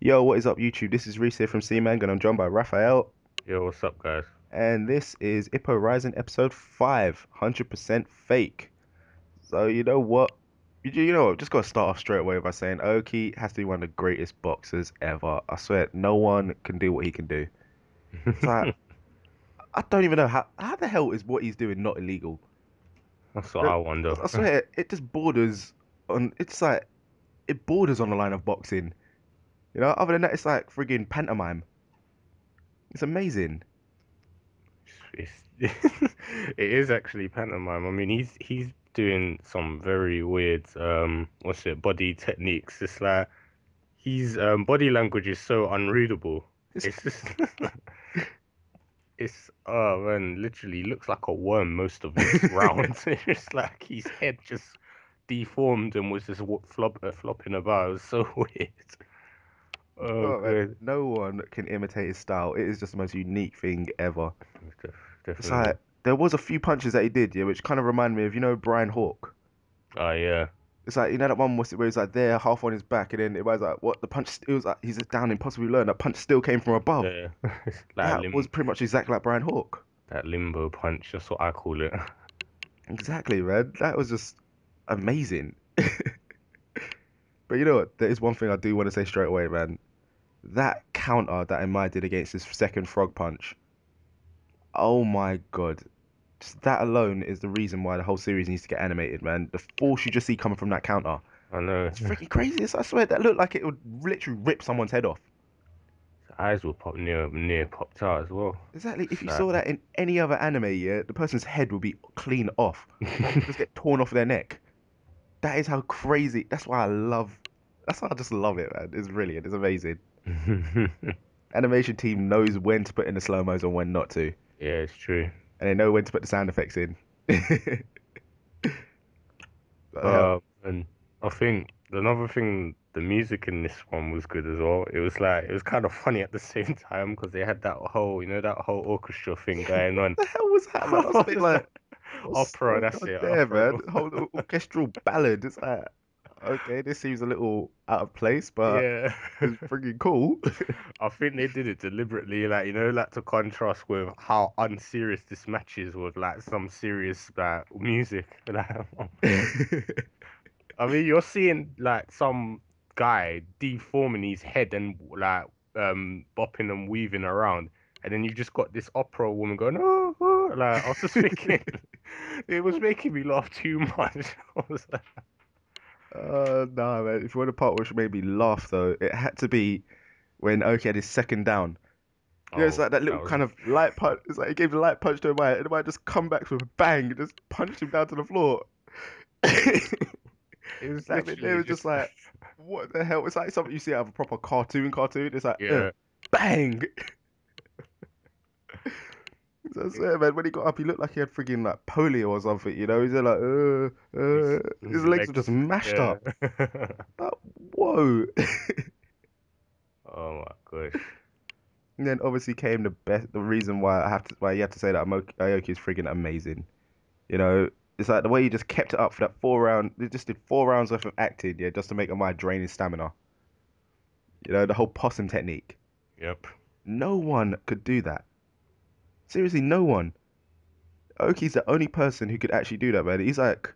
Yo, what is up, YouTube? This is Reese here from C-Man, and I'm joined by Raphael, Yo, what's up, guys? and this is Ippo Rising episode 5, 100% fake. So, you know what? You know what? Just gotta start off straight away by saying Oki has to be one of the greatest boxers ever. I swear, no one can do what he can do. It's like, I don't even know how the hell is what he's doing not illegal? That's what Uh, I wonder. I swear, it just borders on, it's like, it borders on the line of boxing. You know, other than that, it's like friggin' pantomime. It's amazing. It is actually pantomime. I mean, he's doing some very weird what's it, body techniques. It's like his body language is so unreadable. It's It's just it's oh man, literally looks like a worm most of his rounds. It's just like his head just deformed and was just flopping about. It was so weird. Oh, Oh man, good. no one can imitate his style. It is just the most unique thing ever. It's Definitely. like there was a few punches that he did, yeah, which kind of remind me of Brian Hawk. Oh yeah. It's like that one was where he's like there, half on his back, and then it was like what the punch. It was like he's just down, impossibly low, and that punch still came from above. Yeah, That was pretty much exactly like Brian Hawk. that limbo punch. That's what I call it. Exactly, man. That was just amazing. But you know what? There is one thing I do want to say straight away, man. That counter that Imai did against his second frog punch. Oh my God. Just that alone is the reason why the whole series needs to get animated, man. The force you just see coming from that counter. I know. It's freaking crazy. I swear that looked like it would literally rip someone's head off. His eyes will pop near popped out as well. Exactly. If It's you like, saw that in any other anime, yeah, the person's head would be clean off. Just get torn off their neck. That is how crazy. That's why I love. That's why I just love it, man. It's brilliant. It's amazing. yeah, Animation team knows when to put in the slow mos and when not to, it's true. and they know when to put the sound effects in. What the hell? And I think another thing, the music in this one was good as well. It was kind of funny at the same time because they had that whole, that whole orchestra thing going What on. the hell was that, man? I was thinking like, what's Opera, that's going it, there, man? opera. Whole little orchestral ballad. It's like, okay, this seems a little out of place, but Yeah. it's freaking cool. I think they did it deliberately, like like to contrast with how unserious this match is with like some serious music. I mean, you're seeing like some guy deforming his head and like bopping and weaving around, and then you just got this opera woman going, oh, oh. Like I was just thinking, it was making me laugh too much. I was like, Nah, man. If you want a part which made me laugh, though, it had to be when Oki had his second down. You know, it's oh, like that that little was kind of light punch. It's like he gave a light punch to Amaya, and Amaya just come back with a bang, and just punched him down to the floor. it was That bit there literally was just just like, what the hell? It's like something you see out of a proper cartoon. It's like, yeah. bang. So I swear, man, when he got up, he looked like he had frigging like polio or something. You know, he's like, his His legs were just legs, mashed yeah. up. Like, whoa. Oh my gosh. And then obviously came the reason why why you have to say that Aoki is friggin' amazing. You know, it's like the way he just kept it up for that 4 round. They just did 4 rounds worth of acting, yeah, just to make Amaya drain his stamina. You know, the whole possum technique. Yep. No one could do that. Seriously, no one. Aoki's the only person who could actually do that, man. It's like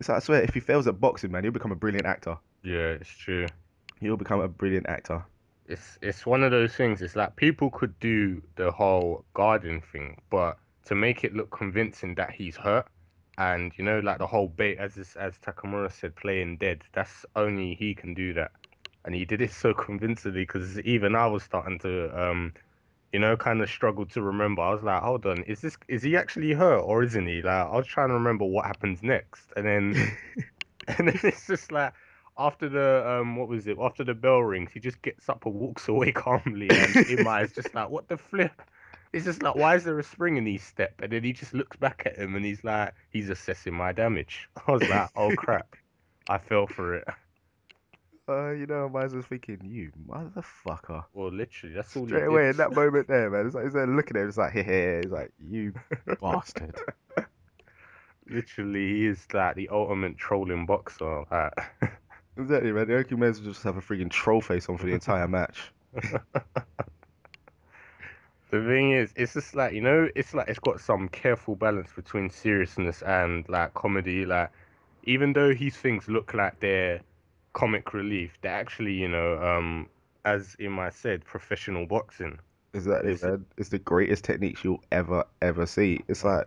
I swear, if he fails at boxing, man, he'll become a brilliant actor. Yeah, it's true. He'll become a brilliant actor. It's one of those things. It's like people could do the whole garden thing, but to make it look convincing that he's hurt, and like the whole bait, as Takamura said, playing dead. That's only he can do that, and he did it so convincingly because even I was starting to kind of struggle to remember. I was like, hold on, is he actually hurt or isn't he? Like I was trying to remember what happens next, and then and then it's just like after the what was it? After the bell rings, he just gets up and walks away calmly, and Ima is just like, what the flip? It's just like, why is there a spring in his step? And then he just looks back at him and he's like, he's assessing my damage. I was like, oh crap, I fell for it. You know, I was thinking, you motherfucker. Well, literally, that's all he Straight did. away in that moment there, man. It's like he's there looking at him, it's like, hey, he's like, you bastard. Literally, he is like the ultimate trolling boxer. Like, Exactly, man. Aoki may as well just have a freaking troll face on for the entire match. The thing is, it's just like, it's like it's got some careful balance between seriousness and like comedy. Like, even though his things look like they're comic relief, they're actually, as Imai said, professional boxing. Exactly, It's man. It's the greatest techniques you'll ever see. It's uh, like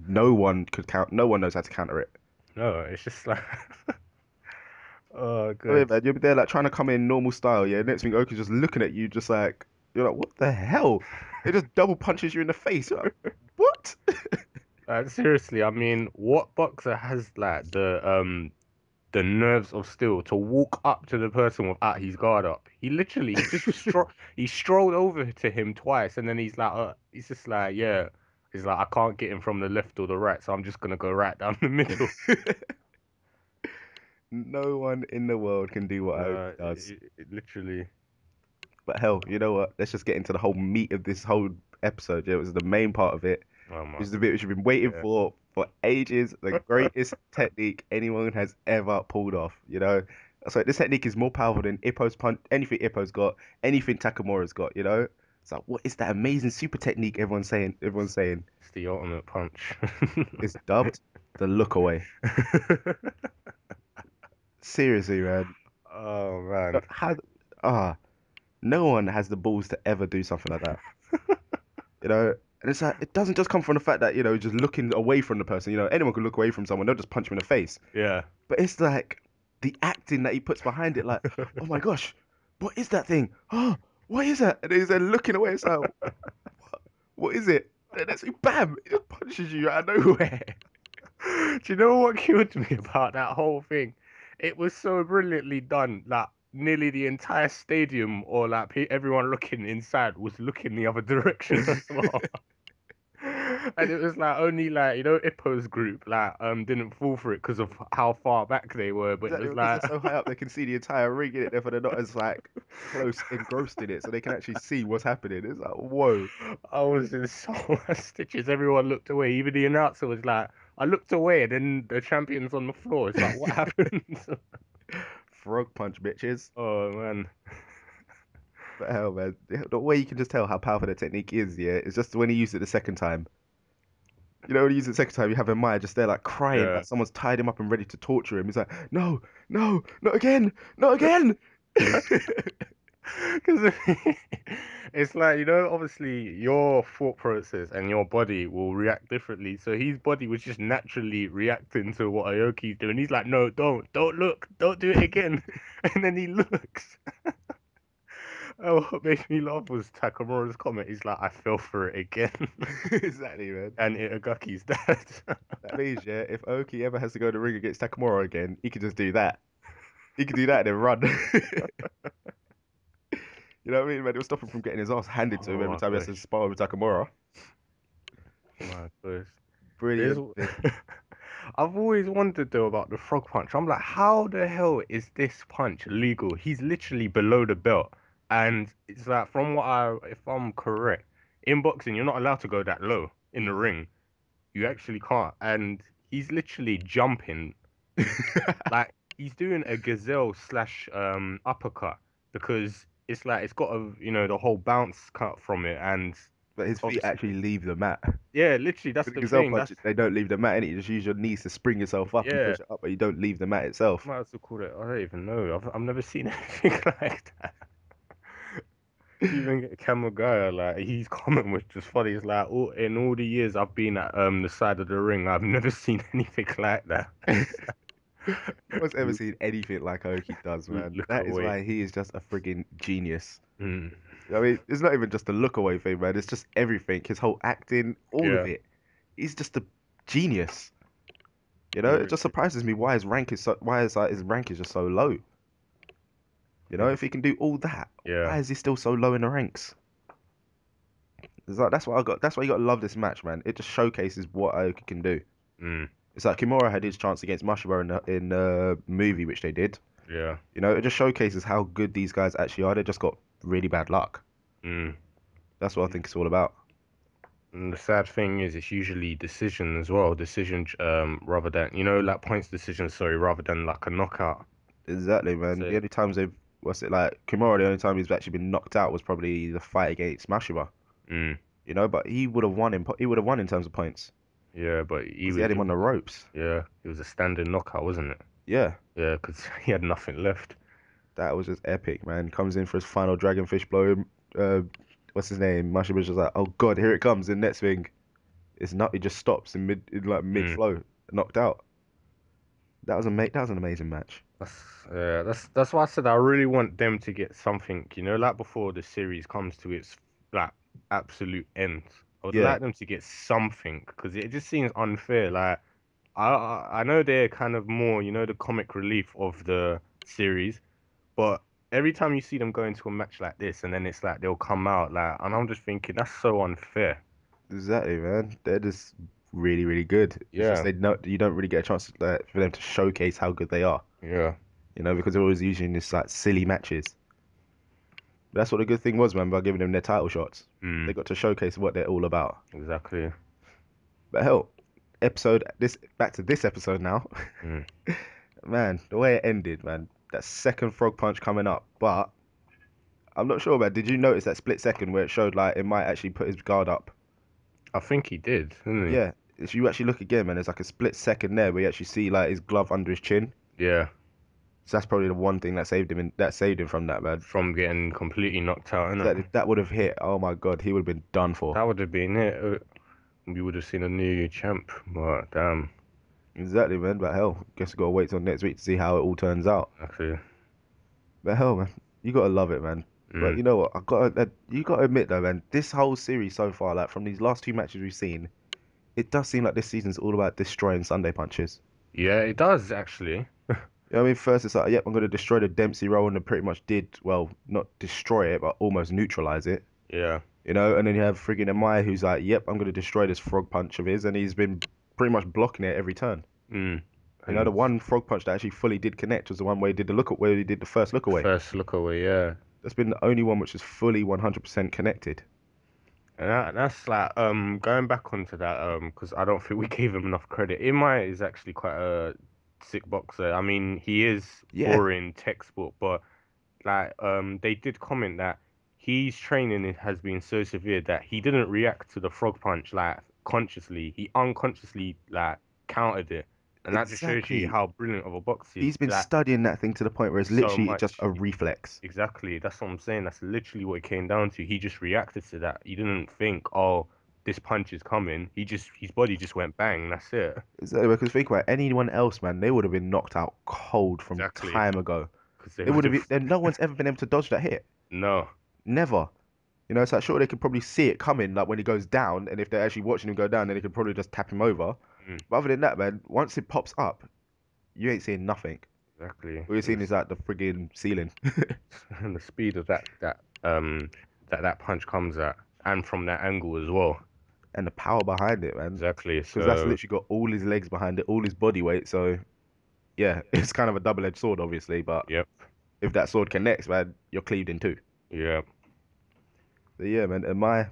no one could count. No one knows how to counter it. no, it's just like, oh, I mean, good. man, you're there like trying to come in normal style. Yeah, next thing Oki's just looking at you, just like you're like, what the hell? It just double punches you in the face. You're like, what? Seriously, I mean, what boxer has like the nerves of steel to walk up to the person without his guard up? He just he strolled over to him twice, and then he's just like, yeah, he's like, I can't get him from the left or the right, so I'm just gonna go right down the middle. No one in the world can do what Aoki does. It literally, But hell, you know what? Let's just get into the whole meat of this whole episode. Yeah, it was the main part of it. oh my, Which is the bit which you've been waiting yeah. for ages. The greatest technique anyone has ever pulled off. You know, so this technique is more powerful than Ippo's punch. Anything Ippo's got, anything Takamura's got. You know, it's like what is that amazing super technique everyone's saying? Everyone's saying It's the ultimate punch. it's dubbed the look away. Seriously, man. Oh man. How ah, no one has the balls to ever do something like that. You know. And it's like it doesn't just come from the fact that just looking away from the person. Anyone can look away from someone; they'll just punch him in the face. Yeah. But it's like the acting that he puts behind it, like, oh my gosh, what is that thing? Oh, what is that? And he's then looking away. It's like, what is it? And then it's like, bam, it just punches you out of nowhere. Do you know what killed me about that whole thing? It was so brilliantly done. Like nearly the entire stadium, or like everyone looking inside, was looking the other direction as well. And it was like only like Ippo's group like didn't fall for it because of how far back they were. But it Exactly was because they're like so high up, they can see the entire ring in it, therefore they're not as like close engrossed in it, so they can actually see what's happening. It's like, whoa. I was in so much stitches. Everyone looked away. Even the announcer was like, I looked away, and then the champion's on the floor. It's like, what happened? Frog punch, bitches. Oh man. But hell, man, the way you can just tell how powerful the technique is, yeah, it's just when he used it the second time. When he used it the second time, you have Maya just there like crying, Yeah. like someone's tied him up and ready to torture him. He's like, no, no, not again, not again. Because it's like, obviously your thought process and your body will react differently. So his body was just naturally reacting to what Aoki's doing. He's like, no, don't look, don't do it again. And then he looks. Oh, what made me laugh was Takamura's comment. He's like, I fell for it again. Exactly, man. And Itagaki's dad. That means, yeah, if Oki ever has to go to the ring against Takamura again, he can just do that. He can do that and then run. You know what I mean, man? It'll stop him from getting his ass handed to him Oh every my time he has to gosh. spar with Takamura. My gosh. There's, Brilliant. I've always wondered though about the frog punch. I'm like, how the hell is this punch legal? He's literally below the belt, and it's like if I'm correct, in boxing you're not allowed to go that low in the ring. You actually can't, and he's literally jumping like he's doing a gazelle slash uppercut because it's like it's got the whole bounce cut from it, and But his feet obviously, actually leave the mat. yeah, literally that's With the the gazelle thing. punch, That's they don't leave the mat, and you just use your knees to spring yourself up and yeah. push it up, but you don't leave the mat itself. Might as well call it. I don't even know. I've never seen anything like that. Even Kamagaya, like his comment was just funny. It's like in all the years I've been at the side of the ring, I've never seen anything like that. No one's ever seen anything like Oki does, man. Look That is away. why he is just a friggin' genius. Mm. I mean, it's not even just the look away thing, man. It's just everything. His whole acting, all of Yeah. it. He's just a genius. It Seriously. just surprises me why his rank is just so low. If It's, he can do all that, yeah. why is he still so low in the ranks? It's like that's what I got. That's why you got to love this match, man. It just showcases what Aoki can do. Mm. It's like Kimura had his chance against Mashiba in the movie, which they did. Yeah. It just showcases how good these guys actually are. They just got really bad luck. Mm. That's what I think it's all about. And the sad thing is, it's usually decision as well. Decision, rather than like points decision. Sorry, rather than like a knockout. Exactly, That's man. The it. only times they've, what's it like? Kimura, the only time he's actually been knocked out was probably the fight against Mashiba, Mm. but he would have won he would have won in terms of points Yeah, but he because he was, had him on the ropes. yeah, it was a standing knockout, wasn't it? Yeah, Yeah, because he had nothing left. that was just epic, man. Comes in for his final dragonfish blow. Uh, what's his name? Mashiba's just like, oh god, here it comes. And next thing, it's not. It just stops in like mid Mm. flow, knocked out. That was an amazing match. That's that's why I said I really want them to get something, like before the series comes to its like absolute end. I would Yeah, like them to get something because it just seems unfair. Like I know they're kind of more, the comic relief of the series, but every time you see them go into a match like this, and then it's like they'll come out like, and I'm just thinking that's so unfair. exactly, man. They're just really, really good. It's just Yeah, they know you don't really get a chance for them to showcase how good they are. yeah. Because they're always using this like silly matches. But that's what the good thing was, man, by giving them their title shots. They Mm, got to showcase what they're all about. exactly. But hell, episode this back to this episode now. Mm. Man, the way it ended, man, that second frog punch coming up. But I'm not sure, man. Did you notice that split second where it showed like it might actually put his guard up? I think he did, didn't Yeah. If you actually look again, man, there's like a split second there where you actually see like his glove under his chin. he? Yeah. So that's probably the one thing that saved him from that, man. From getting completely knocked out, That innit? if that would have hit, oh my God, he would have been done for. That would have been it. We would have seen a new champ. But damn, Exactly, man. But hell, guess we gotta wait till next week to see how it all turns out. actually. But hell, man, you gotta love it, man. But Mm. you know what? You gotta admit though, man, this whole series so far, like from these last two matches we've seen, it does seem like this season's all about destroying Sunday punches. Yeah, it does actually. You know what I mean? First it's like, yep, I'm gonna destroy the Dempsey roll, and they pretty much did, well, not destroy it, but almost neutralize it. Yeah. And then you have friggin' Amaya who's like, yep, I'm gonna destroy this frog punch of his, and he's been pretty much blocking it every turn. Mm. The And one frog punch that actually fully did connect was the one where he did where he did the first look away. first look away, yeah. That's been the only one which is fully 100% connected. And that's like going back onto that because I don't think we gave him enough credit. Imai is actually quite a sick boxer. I mean, he is Yeah, boring textbook, but like they did comment that his training has been so severe that he didn't react to the frog punch like consciously. He unconsciously like countered it, and that just shows you exactly. how brilliant of a boxer he is. He's been Like studying that thing to the point where it's so literally just much. a reflex. Exactly. That's what I'm saying. That's literally what it came down to. He just reacted to that. He didn't think, oh, this punch is coming. His body just went bang. That's it. Exactly, because think about it, anyone else, man, they would have been knocked out cold from Exactly. time ago. Because they It would would have have. been, no one's ever been able to dodge that hit. No. Never. It's like sure they could probably see it coming, like when he goes down, and if they're actually watching him go down, then they could probably just tap him over. Mm, But other than that, man, once it pops up, you ain't seeing nothing. exactly. All you're seeing is like the friggin' ceiling. And the speed of that punch comes at, and from that angle as well. And the power behind it, man. Exactly. Because that's So, literally got all his legs behind it, all his body weight. So yeah, it's kind of a double-edged sword, obviously. But yep. if that sword connects, man, you're cleaved in two. Yeah. So yeah, man, and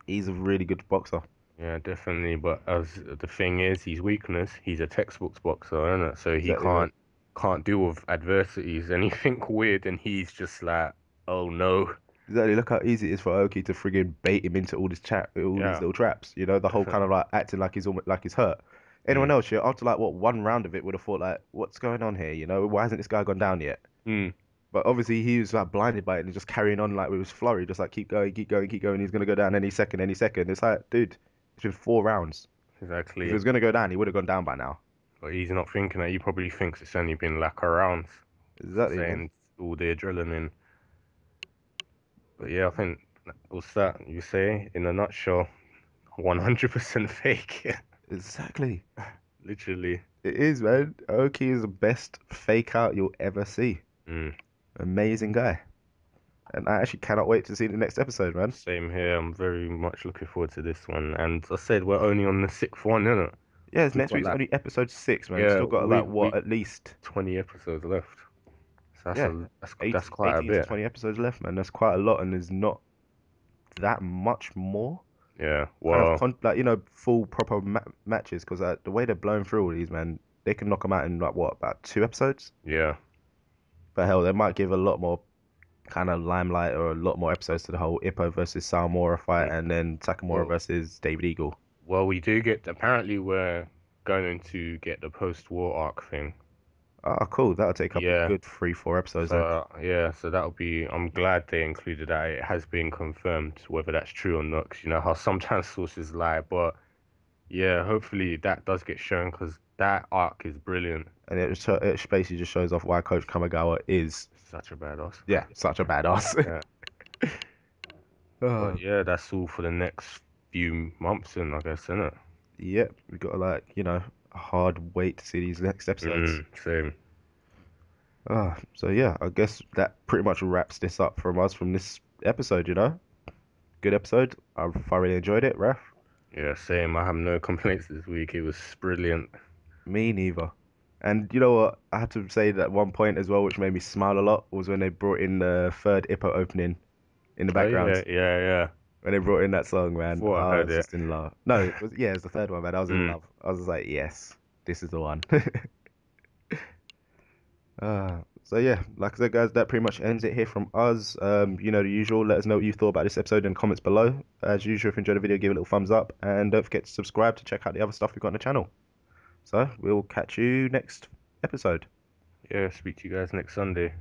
he's a really good boxer. Yeah, definitely. But as the thing is, his weakness, he's a textbook boxer, isn't it? So he Exactly, man. can't deal with adversities. Anything weird, and he's just like, oh no. Exactly. Look how easy it is for Aoki to friggin' bait him into all these Yeah, little traps. The whole kind definitely. of like acting like he's almost like he's hurt. Anyone Mm, else, yeah, after like what one round of it would have thought like, what's going on here? Why hasn't this guy gone down yet? mm, But obviously he was like blinded by it and just carrying on like with his flurry, just like keep going, keep going, keep going. He's gonna go down any second, any second. It's like, dude, it's been 4 rounds. If he exactly. was gonna go down, he would have gone down by now. But he's not thinking that. He probably thinks it's only been like a round, Exactly, man. saying all the adrenaline. But yeah, I think what's that you say in a nutshell? 100% fake. Exactly. Literally. It is, man. Aoki is the best fake out you'll ever see. Mm. Amazing guy. And I actually cannot wait to see the next episode, man. Same here. I'm very much looking forward to this one. And I said we're only on the sixth one, isn't it? Yeah, it's We've next got week's like only episode 6, man. yeah, Still got like what, we at least 20 episodes left. So yeah, that's 18, quite a 18 to bit. 20 episodes left, man. That's quite a lot, and there's not that much more Yeah. kind of Well, like full proper matches because the way they're blowing through all these, man, they can knock them out in like what about 2 episodes? yeah. But hell, they might give a lot more kind of limelight or a lot more episodes to the whole Ippo versus Saomura fight, Mm. and then Takamura Well, versus David Eagle. well, we do get. Apparently, we're going to get the post-war arc thing. Oh, cool. That'll take up a Yeah. good 3, 4 episodes then. So yeah, so that'll be. I'm glad they included that. It has been confirmed whether that's true or not. 'Cause you know how sometimes sources lie, but yeah, hopefully that does get shown because that arc is brilliant. And it basically just shows off why Coach Kamigawa is, Such a badass. yeah, such a badass. Yeah. But Oh, yeah, that's all for the next few months, and I guess, isn't it? yep, we got to like, a hard wait to see these next episodes. Same. So yeah, I guess that pretty much wraps this up from us from this episode. Good episode. I thoroughly enjoyed it, Ref. Yeah, same. I have no complaints this week. It was brilliant. Me neither. And you know what? I have to say that one point as well, which made me smile a lot, was when they brought in the third Ippo opening in the Oh yeah, background. yeah, yeah. When they brought in that song, man, Before I I heard was it. just in love. No, it was the third one, man. I was in Mm. love. I was just like, yes, this is the one. So yeah, like I said, guys, that pretty much ends it here from us. The usual. Let us know what you thought about this episode in the comments below. As usual, if you enjoyed the video, give it a little thumbs up, and don't forget to subscribe to check out the other stuff we've got on the channel. So we'll catch you next episode. Yeah, speak to you guys next Sunday.